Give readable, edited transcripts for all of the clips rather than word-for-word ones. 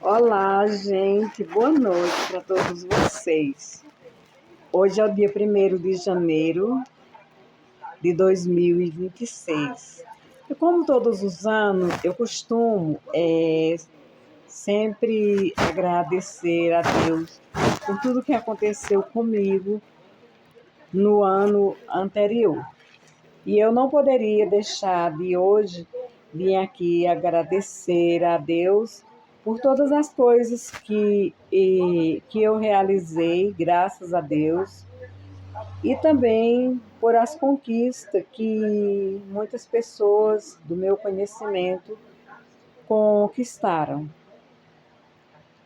Olá, gente, boa noite para todos vocês. Hoje é o dia 1º de janeiro de 2026. E como todos os anos, eu costumo sempre agradecer a Deus por tudo que aconteceu comigo no ano anterior. E eu não poderia deixar de hoje vir aqui agradecer a Deus por todas as coisas que eu realizei, graças a Deus, e também por as conquistas que muitas pessoas do meu conhecimento conquistaram.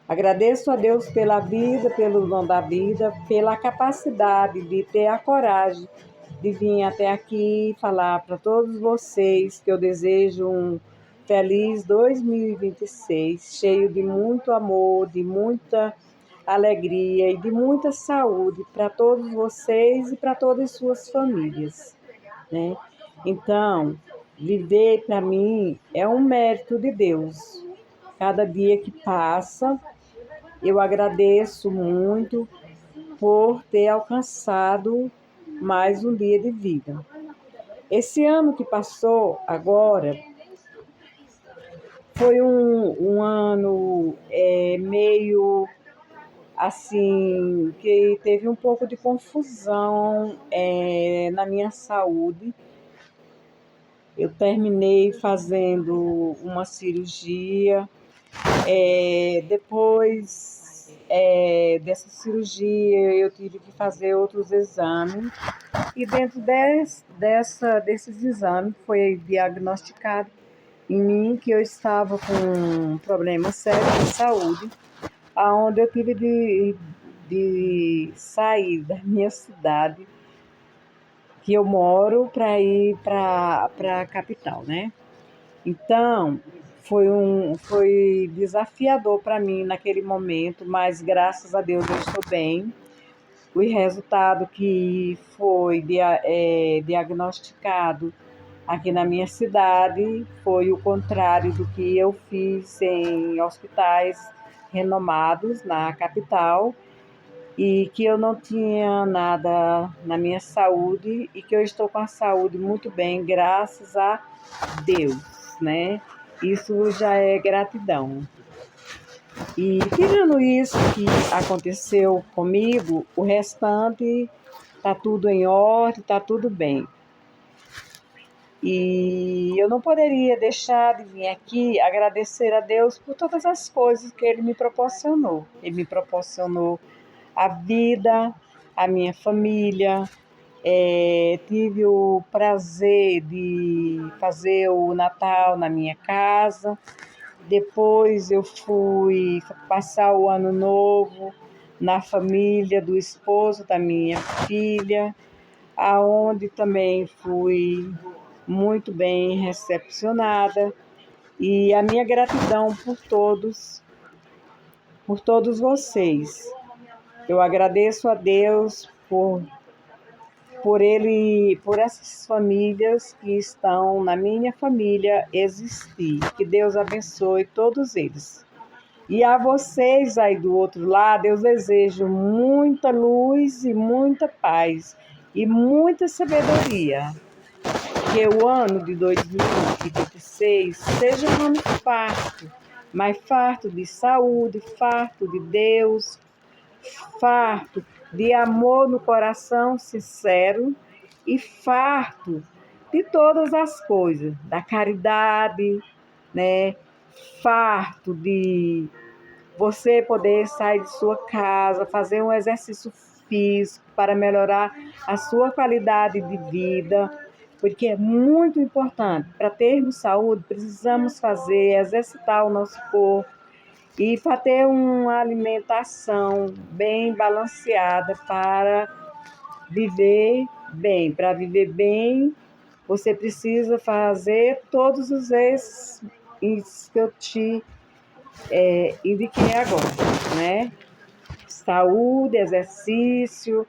Agradeço a Deus pela vida, pelo dom da vida, pela capacidade de ter a coragem de vir até aqui falar para todos vocês que eu desejo um feliz 2026, cheio de muito amor, de muita alegria e de muita saúde para todos vocês e para todas as suas famílias, né? Então, viver para mim é um mérito de Deus. Cada dia que passa, eu agradeço muito por ter alcançado mais um dia de vida. Esse ano que passou agora foi um ano meio assim, que teve um pouco de confusão na minha saúde. Eu terminei fazendo uma cirurgia. Depois dessa cirurgia, eu tive que fazer outros exames. E dentro desses exames, foi diagnosticado em mim que eu estava com um problema sério de saúde, onde eu tive de sair da minha cidade, que eu moro, para ir para a capital, né? Então, foi desafiador para mim naquele momento, mas graças a Deus eu estou bem. O resultado que foi diagnosticado aqui na minha cidade foi o contrário do que eu fiz em hospitais renomados na capital, e que eu não tinha nada na minha saúde e que eu estou com a saúde muito bem, graças a Deus, né? Isso já é gratidão. E tirando isso que aconteceu comigo, o restante tá tudo em ordem, tá tudo bem. E eu não poderia deixar de vir aqui agradecer a Deus por todas as coisas que Ele me proporcionou. Ele me proporcionou a vida, a minha família. Tive o prazer de fazer o Natal na minha casa. Depois eu fui passar o Ano Novo na família do esposo da minha filha, aonde também fui muito bem recepcionada. E a minha gratidão por todos vocês. Eu agradeço a Deus por essas famílias que estão na minha família existir. Que Deus abençoe todos eles. E a vocês aí do outro lado, eu desejo muita luz e muita paz e muita sabedoria. Que o ano de 2026 seja um ano farto, mas farto de saúde, farto de Deus, farto de amor no coração sincero e farto de todas as coisas, da caridade, né? Farto de você poder sair de sua casa, fazer um exercício físico para melhorar a sua qualidade de vida, porque é muito importante. Para termos saúde, precisamos exercitar o nosso corpo, e para ter uma alimentação bem balanceada para viver bem. Para viver bem, você precisa fazer todos esses que eu te indiquei agora, né? Saúde, exercício,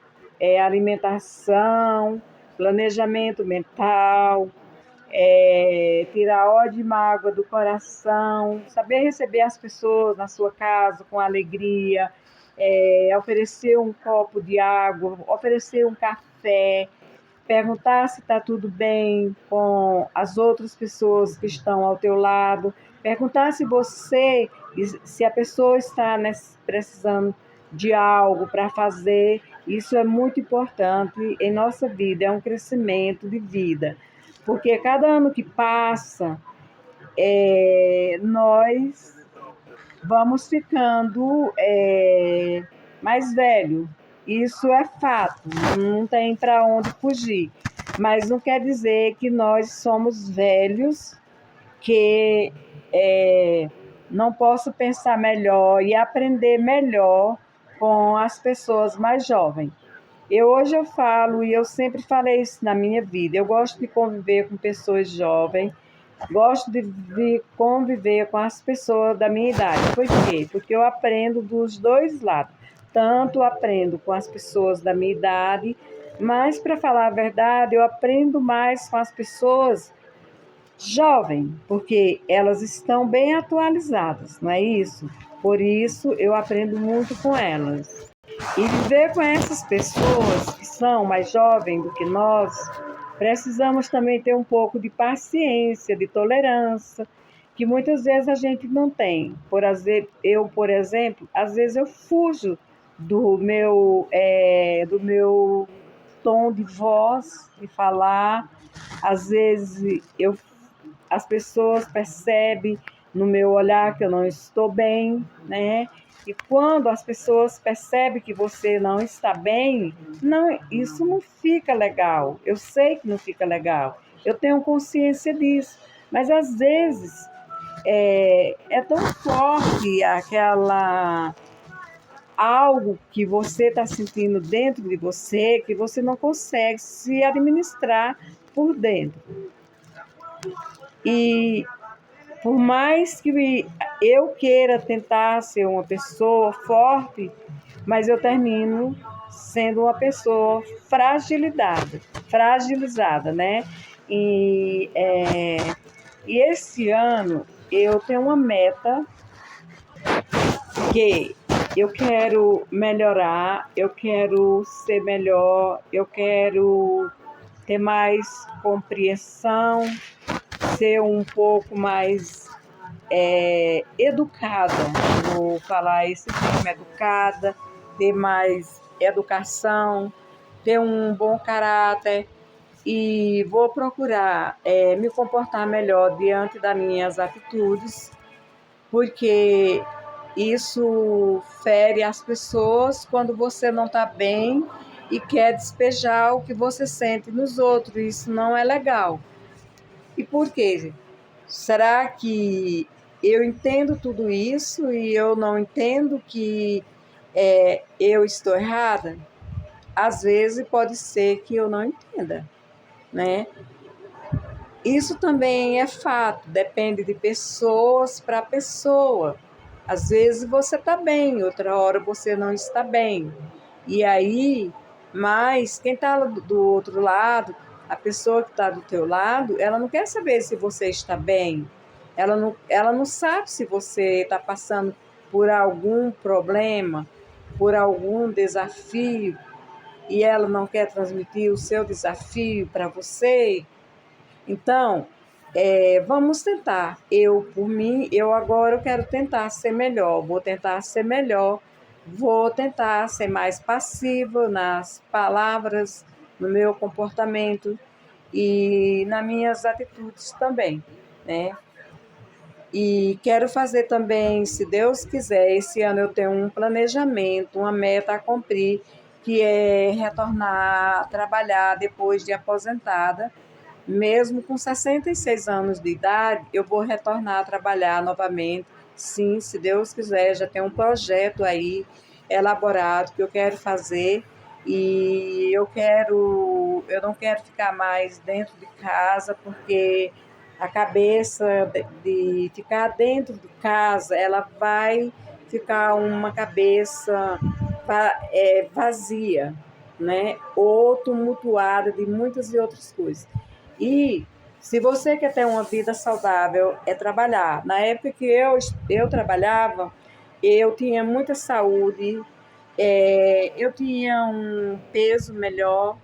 alimentação, planejamento mental, tirar ódio e mágoa do coração, saber receber as pessoas na sua casa com alegria, oferecer um copo de água, oferecer um café, perguntar se está tudo bem com as outras pessoas que estão ao teu lado, perguntar se a pessoa está precisando de algo para fazer. Isso é muito importante em nossa vida, é um crescimento de vida, porque cada ano que passa, nós vamos ficando mais velho. Isso é fato, não tem para onde fugir. Mas não quer dizer que nós somos velhos, que não posso pensar melhor e aprender melhor com as pessoas mais jovens. Hoje eu falo, e eu sempre falei isso na minha vida, eu gosto de conviver com pessoas jovens, gosto de conviver com as pessoas da minha idade. Por quê? Porque eu aprendo dos dois lados. Tanto aprendo com as pessoas da minha idade, mas, para falar a verdade, eu aprendo mais com as pessoas jovens, porque elas estão bem atualizadas, não é isso? Por isso, eu aprendo muito com elas. E viver com essas pessoas que são mais jovens do que nós, precisamos também ter um pouco de paciência, de tolerância, que muitas vezes a gente não tem. Por exemplo, às vezes eu fujo do meu tom de voz, de falar. Às vezes as pessoas percebem no meu olhar que eu não estou bem, né? E quando as pessoas percebem que você não está bem, isso não fica legal. Eu sei que não fica legal. Eu tenho consciência disso. Mas às vezes é tão forte algo que você está sentindo dentro de você que você não consegue se administrar por dentro. E por mais que eu queira tentar ser uma pessoa forte, mas eu termino sendo uma pessoa fragilizada, né? E esse ano eu tenho uma meta que eu quero melhorar, eu quero ser melhor, eu quero ter mais compreensão, ser um pouco mais educada, vou falar esse termo, educada, ter mais educação, ter um bom caráter e vou procurar me comportar melhor diante das minhas atitudes, porque isso fere as pessoas quando você não está bem e quer despejar o que você sente nos outros. Isso não é legal. E por quê? Será que eu entendo tudo isso e eu não entendo que eu estou errada? Às vezes pode ser que eu não entenda, né? Isso também é fato, depende de pessoas para pessoa. Às vezes você está bem, outra hora você não está bem. E aí, mas quem está do outro lado, a pessoa que está do teu lado, ela não quer saber se você está bem. Ela não sabe se você está passando por algum problema, por algum desafio, e ela não quer transmitir o seu desafio para você. Então, vamos tentar. Por mim, agora eu quero tentar ser melhor. Vou tentar ser melhor. Vou tentar ser mais passiva nas palavras, no meu comportamento e nas minhas atitudes também, né? E quero fazer também, se Deus quiser, esse ano eu tenho um planejamento, uma meta a cumprir, que é retornar a trabalhar depois de aposentada. Mesmo com 66 anos de idade, eu vou retornar a trabalhar novamente. Sim, se Deus quiser, já tem um projeto aí elaborado que eu quero fazer e eu não quero ficar mais dentro de casa, porque a cabeça de ficar dentro de casa, ela vai ficar uma cabeça vazia, né? Ou tumultuada de muitas e outras coisas. E Se você quer ter uma vida saudável, é trabalhar. Na época que eu trabalhava, eu tinha muita saúde, eu tinha um peso melhor,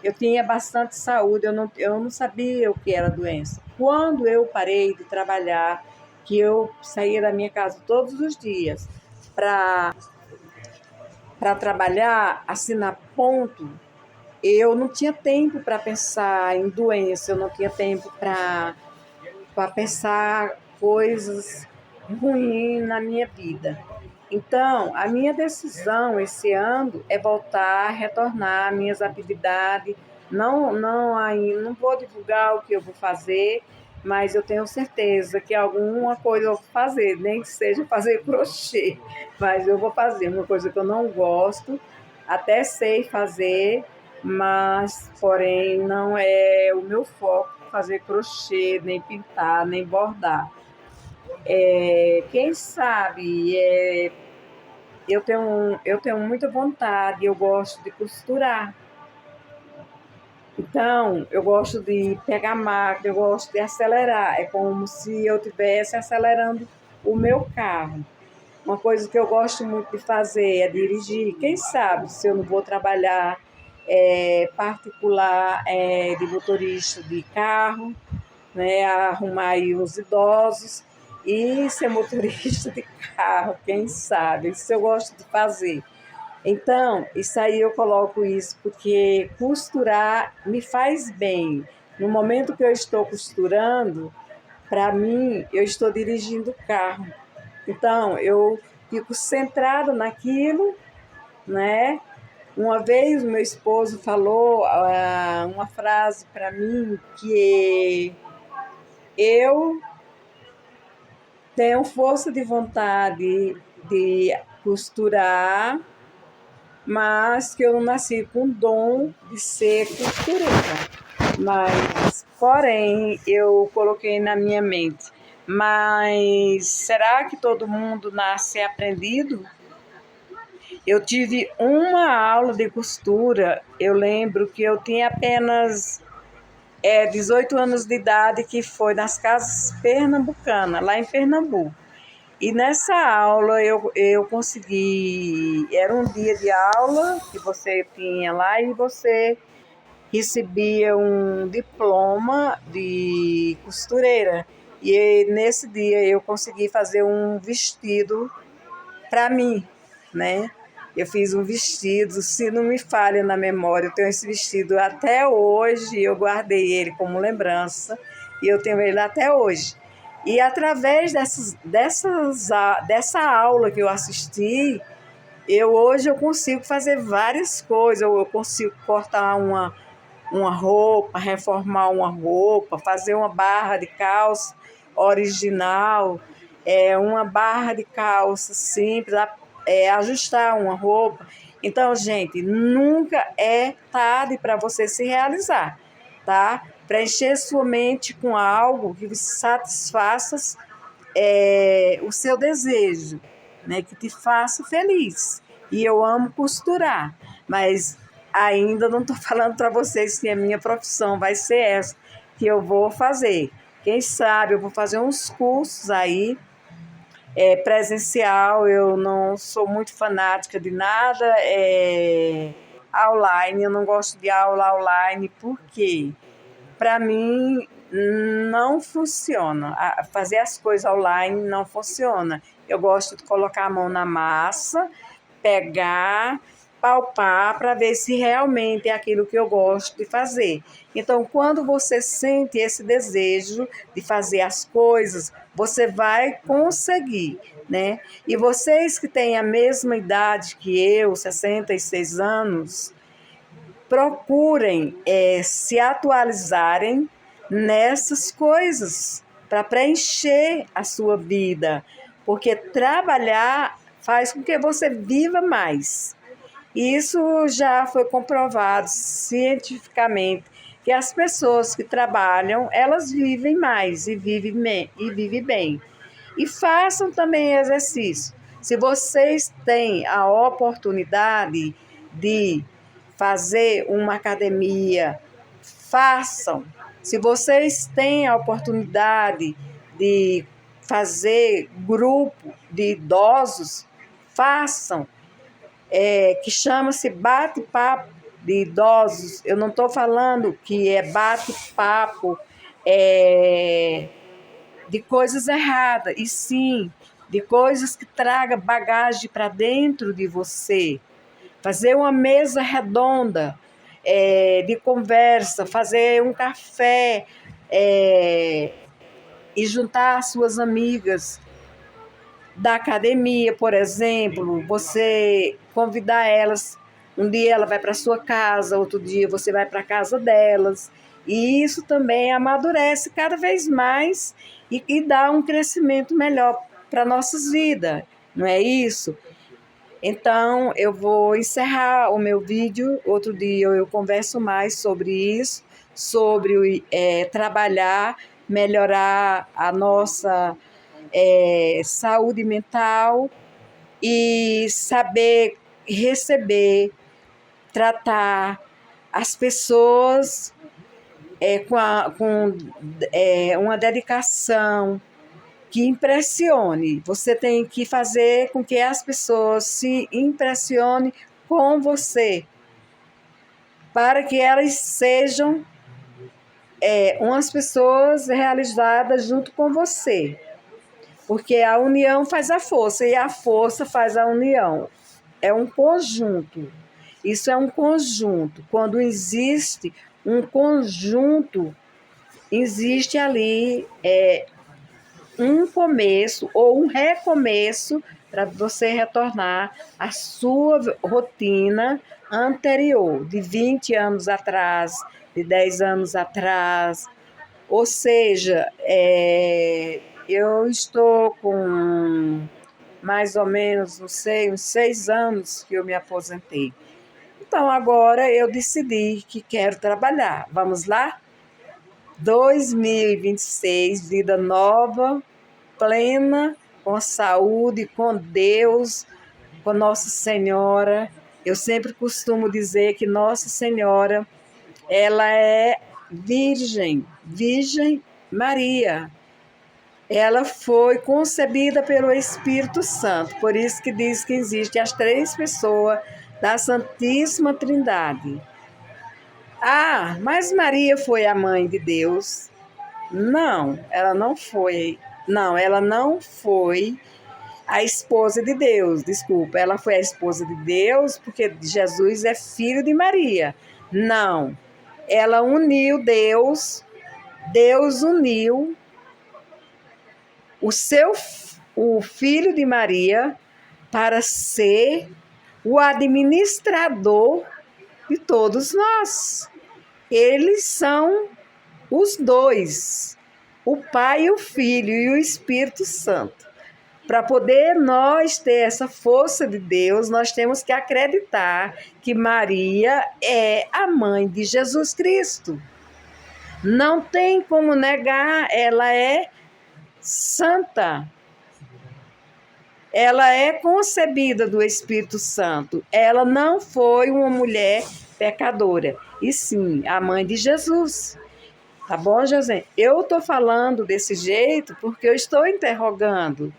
eu tinha bastante saúde, eu não sabia o que era doença. Quando eu parei de trabalhar, que eu saía da minha casa todos os dias para trabalhar, assinar ponto, eu não tinha tempo para pensar em doença, eu não tinha tempo para pensar coisas ruins na minha vida. Então, a minha decisão esse ano é voltar, retornar às minhas atividades. Não vou divulgar o que eu vou fazer, mas eu tenho certeza que alguma coisa eu vou fazer, nem que seja fazer crochê, mas eu vou fazer uma coisa que eu não gosto, até sei fazer, mas, porém, não é o meu foco fazer crochê, nem pintar, nem bordar. Quem sabe, eu tenho muita vontade, eu gosto de costurar. Então, eu gosto de pegar máquina, eu gosto de acelerar. É como se eu estivesse acelerando o meu carro. Uma coisa que eu gosto muito de fazer é dirigir. Quem sabe se eu não vou trabalhar particular de motorista de carro, né, arrumar aí uns idosos e ser motorista de carro, quem sabe? Isso eu gosto de fazer. Então, isso aí eu coloco isso porque costurar me faz bem. No momento que eu estou costurando, para mim, eu estou dirigindo o carro. Então, eu fico centrado naquilo, né? Uma vez o meu esposo falou uma frase para mim que eu tenho força de vontade de costurar, mas que eu não nasci com o dom de ser costureira. Mas, porém, eu coloquei na minha mente, mas será que todo mundo nasce aprendido? Eu tive uma aula de costura, eu lembro que eu tinha apenas 18 anos de idade, que foi nas casas pernambucanas, lá em Pernambuco. E nessa aula eu consegui, era um dia de aula que você tinha lá e você recebia um diploma de costureira. E nesse dia eu consegui fazer um vestido para mim, né? Eu fiz um vestido, se não me falha na memória, eu tenho esse vestido até hoje, eu guardei ele como lembrança e eu tenho ele até hoje. E através dessa aula que eu assisti, hoje eu consigo fazer várias coisas. Eu consigo cortar uma roupa, reformar uma roupa, fazer uma barra de calça original, uma barra de calça simples, ajustar uma roupa. Então, gente, nunca é tarde para você se realizar, tá? Preencher sua mente com algo que satisfaça o seu desejo, né? Que te faça feliz. E eu amo costurar, mas ainda não estou falando para vocês que a minha profissão vai ser essa que eu vou fazer. Quem sabe eu vou fazer uns cursos aí, presencial. Eu não sou muito fanática de nada online, eu não gosto de aula online, porque para mim não funciona. Fazer as coisas online não funciona. Eu gosto de colocar a mão na massa, pegar, palpar para ver se realmente é aquilo que eu gosto de fazer. Então, quando você sente esse desejo de fazer as coisas, você vai conseguir, né? E vocês que têm a mesma idade que eu, 66 anos, procurem se atualizarem nessas coisas para preencher a sua vida, porque trabalhar faz com que você viva mais. Isso já foi comprovado cientificamente, que as pessoas que trabalham, elas vivem mais e vivem bem. E façam também exercício. Se vocês têm a oportunidade de fazer uma academia, façam, Se vocês têm a oportunidade de fazer grupo de idosos, façam, que chama-se bate-papo de idosos. Eu não estou falando que é bate-papo de coisas erradas, e sim de coisas que tragam bagagem para dentro de você. Fazer uma mesa redonda de conversa, fazer um café e juntar as suas amigas da academia, por exemplo, você convidar elas. Um dia ela vai para sua casa, outro dia você vai para a casa delas. E isso também amadurece cada vez mais e dá um crescimento melhor para nossas vidas, não é isso? Então, eu vou encerrar o meu vídeo. Outro dia eu converso mais sobre isso, sobre trabalhar, melhorar a nossa saúde mental e saber receber, tratar as pessoas com uma dedicação que impressione. Você tem que fazer com que as pessoas se impressionem com você, para que elas sejam umas pessoas realizadas junto com você. Porque a união faz a força e a força faz a união. É um conjunto. Isso é um conjunto. Quando existe um conjunto, existe ali um começo ou um recomeço para você retornar à sua rotina anterior, de 20 anos atrás, de 10 anos atrás. Ou seja, eu estou com mais ou menos, não sei, uns 6 anos que eu me aposentei. Então, agora eu decidi que quero trabalhar. Vamos lá? 2026, vida nova, plena, com saúde, com Deus, com Nossa Senhora. Eu sempre costumo dizer que Nossa Senhora, ela é Virgem Maria. Ela foi concebida pelo Espírito Santo, por isso que diz que existem as 3 pessoas da Santíssima Trindade. Ah, mas Maria foi a mãe de Deus? Não, ela não foi. Não, ela não foi a esposa de Deus, desculpa. Ela foi a esposa de Deus porque Jesus é filho de Maria. Não, ela uniu Deus uniu o filho de Maria para ser o administrador de todos nós. Eles são os dois, o Pai e o Filho e o Espírito Santo. Para poder nós ter essa força de Deus, nós temos que acreditar que Maria é a mãe de Jesus Cristo. Não tem como negar, ela é santa. Ela é concebida do Espírito Santo. Ela não foi uma mulher pecadora, e sim a mãe de Jesus. Tá bom, José? Eu estou falando desse jeito porque eu estou interrogando.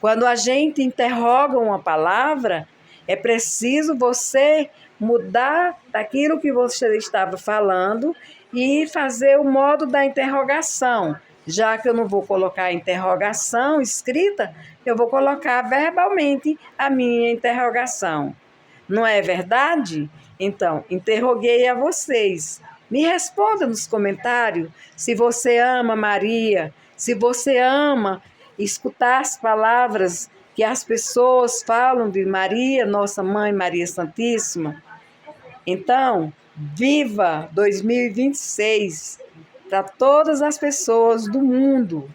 Quando a gente interroga uma palavra, é preciso você mudar daquilo que você estava falando e fazer o modo da interrogação. Já que eu não vou colocar a interrogação escrita, eu vou colocar verbalmente a minha interrogação. Não é verdade? Então, interroguei a vocês. Me responda nos comentários se você ama Maria, se você ama escutar as palavras que as pessoas falam de Maria, nossa mãe Maria Santíssima. Então, viva 2026 para todas as pessoas do mundo.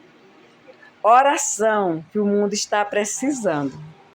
Oração que o mundo está precisando.